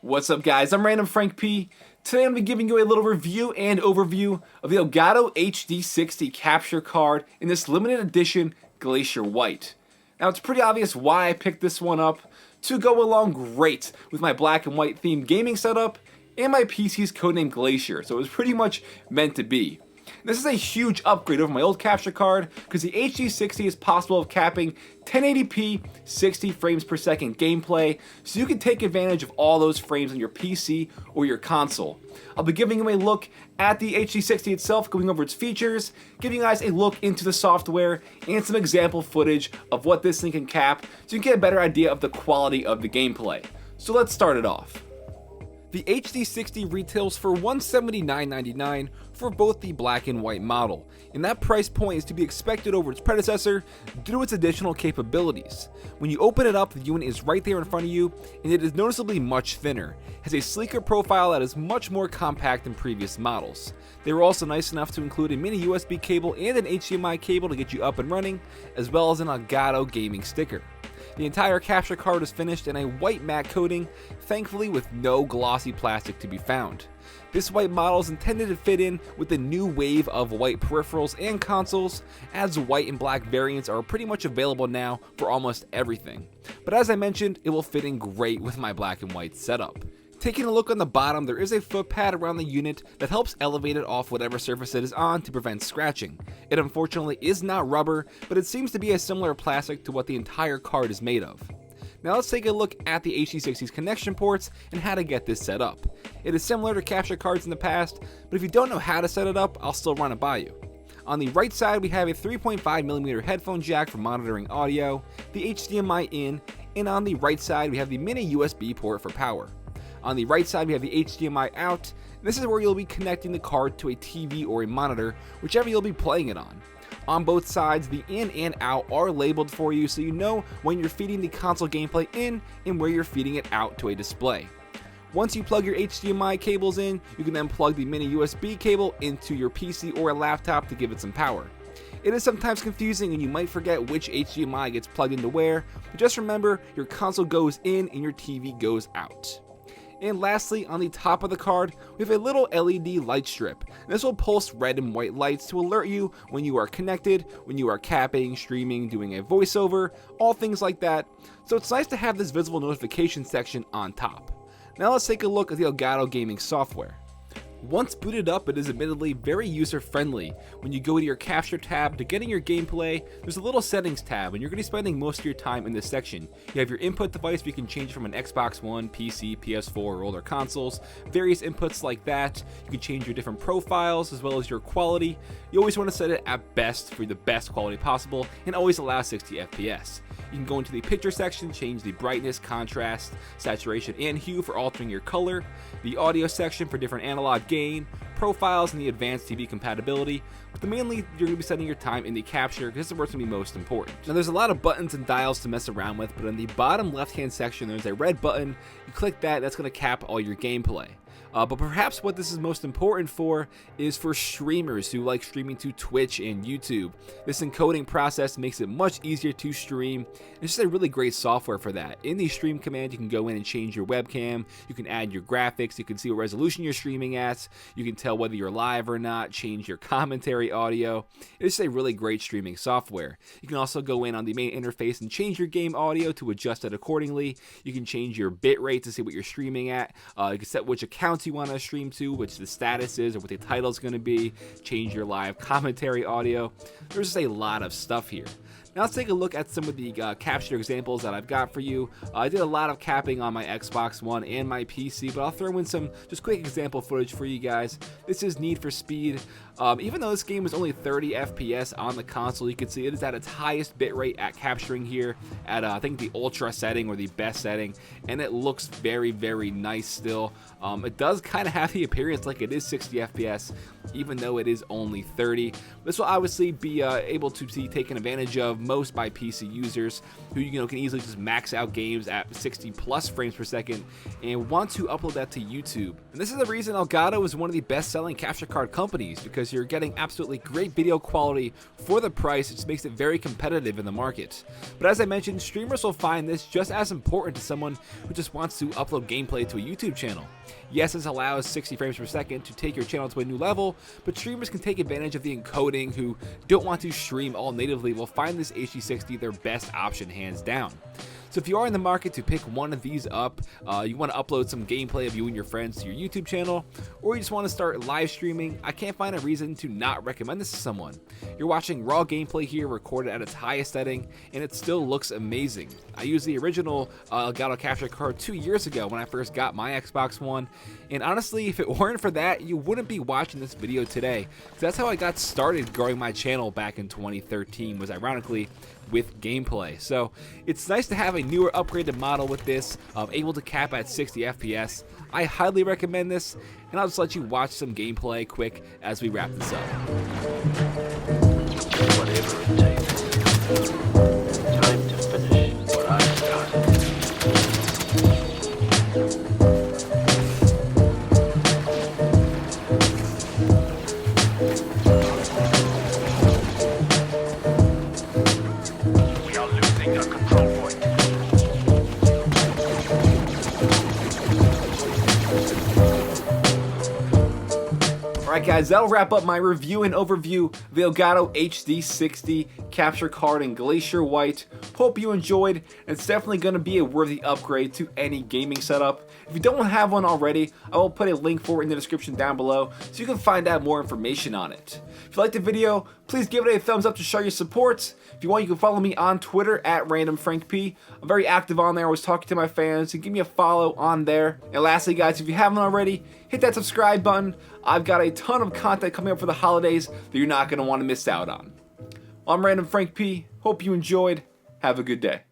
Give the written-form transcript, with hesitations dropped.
What's up guys, I'm randomfrankp. Today I'm going to be giving you a little review and overview of the Elgato HD60 capture card in this limited edition Glacier White. Now it's pretty obvious why I picked this one up, to go along great with my black and white themed gaming setup and my PC's codename Glacier, so it was pretty much meant to be. This is a huge upgrade over my old capture card because the HD60 is possible of capping 1080p 60 frames per second gameplay, so you can take advantage of all those frames on your PC or your console. I'll be giving you a look at the HD60 itself, going over its features, giving you guys a look into the software, and some example footage of what this thing can cap so you can get a better idea of the quality of the gameplay. So let's start it off. The HD60 retails for $179.99 for both the black and white model, and that price point is to be expected over its predecessor due to its additional capabilities. When you open it up, the unit is right there in front of you, and it is noticeably much thinner, has a sleeker profile that is much more compact than previous models. They were also nice enough to include a mini USB cable and an HDMI cable to get you up and running, as well as an Elgato gaming sticker. The entire capture card is finished in a white matte coating, thankfully with no glossy plastic to be found. This white model is intended to fit in with the new wave of white peripherals and consoles, as white and black variants are pretty much available now for almost everything. But as I mentioned, it will fit in great with my black and white setup. Taking a look on the bottom, there is a foot pad around the unit that helps elevate it off whatever surface it is on to prevent scratching. It unfortunately is not rubber, but it seems to be a similar plastic to what the entire card is made of. Now let's take a look at the HD60's connection ports and how to get this set up. It is similar to capture cards in the past, but if you don't know how to set it up, I'll still run it by you. On the right side, we have a 3.5mm headphone jack for monitoring audio, the HDMI in, and on the right side, we have the mini USB port for power. On the right side, we have the HDMI out. This is where you'll be connecting the card to a TV or a monitor, whichever you'll be playing it on. On both sides, the in and out are labeled for you so you know when you're feeding the console gameplay in and where you're feeding it out to a display. Once you plug your HDMI cables in, you can then plug the mini USB cable into your PC or a laptop to give it some power. It is sometimes confusing and you might forget which HDMI gets plugged into where, but just remember your console goes in and your TV goes out. And lastly, on the top of the card, we have a little LED light strip. This will pulse red and white lights to alert you when you are connected, when you are capping, streaming, doing a voiceover, all things like that. So it's nice to have this visible notification section on top. Now let's take a look at the Elgato gaming software. Once booted up, it is admittedly very user-friendly. When you go to your capture tab to getting your gameplay, there's a little settings tab and you're going to be spending most of your time in this section. You have your input device where you can change from an Xbox One, PC, PS4, or older consoles, various inputs like that. You can change your different profiles as well as your quality. You always want to set it at best for the best quality possible and always allow 60 FPS. You can go into the picture section, change the brightness, contrast, saturation, and hue for altering your color, the audio section for different analog gain, profiles, and the advanced TV compatibility, but mainly you're going to be setting your time in the capture because this is where it's going to be most important. Now there's a lot of buttons and dials to mess around with, but in the bottom left hand section there's a red button. You click that, that's going to cap all your gameplay. But perhaps what this is most important for is for streamers who like streaming to Twitch and YouTube. This encoding process makes it much easier to stream. It's just a really great software for that. In the stream command, you can go in and change your webcam, you can add your graphics, you can see what resolution you're streaming at, you can tell whether you're live or not, change your commentary audio. It's just a really great streaming software. You can also go in on the main interface and change your game audio to adjust it accordingly. You can change your bitrate to see what you're streaming at. You can set which accounts you want to stream to, which the status is or what the title is going to be, change your live commentary audio. There's just a lot of stuff here. Now let's take a look at some of the capture examples that I've got for you. I did a lot of capping on my Xbox One and my PC, but I'll throw in some just quick example footage for you guys. This is Need for Speed. Even though this game is only 30 FPS on the console, you can see it is at its highest bitrate at capturing here at I think the ultra setting or the best setting, and it looks very, very nice still. It does kind of have the appearance like it is 60 FPS, even though it is only 30. This will obviously be able to be taken advantage of most by PC users who can easily just max out games at 60 plus frames per second and want to upload that to YouTube. And this is the reason Elgato is one of the best-selling capture card companies, because you're getting absolutely great video quality for the price, which makes it very competitive in the market. But as I mentioned, streamers will find this just as important to someone who just wants to upload gameplay to a YouTube channel. Yes, this allows 60 frames per second to take your channel to a new level, but streamers can take advantage of the encoding who don't want to stream all natively will find this HD60 their best option hands down. So if you are in the market to pick one of these up, you want to upload some gameplay of you and your friends to your YouTube channel, or you just want to start live streaming, I can't find a reason to not recommend this to someone. You're watching raw gameplay here recorded at its highest setting, and it still looks amazing. I used the original Elgato capture card 2 years ago when I first got my Xbox One, and honestly, if it weren't for that, you wouldn't be watching this video today. So that's how I got started growing my channel back in 2013, was ironically with gameplay. So it's nice to have a newer upgraded model with this, able to cap at 60 FPS. I highly recommend this, and I'll just let you watch some gameplay quick as we wrap this up. Whatever it takes. Time to finish what I started. We are losing our control point. Alright guys, that'll wrap up my review and overview of the Elgato HD60 capture card in Glacier White. Hope you enjoyed, and it's definitely going to be a worthy upgrade to any gaming setup. If you don't have one already, I will put a link for it in the description down below so you can find out more information on it. If you liked the video, please give it a thumbs up to show your support. If you want, you can follow me on Twitter at randomfrankp. I'm very active on there, always talking to my fans, so give me a follow on there. And lastly guys, if you haven't already, hit that subscribe button. I've got a ton of content coming up for the holidays that you're not going to want to miss out on. I'm Random Frank P. Hope you enjoyed. Have a good day.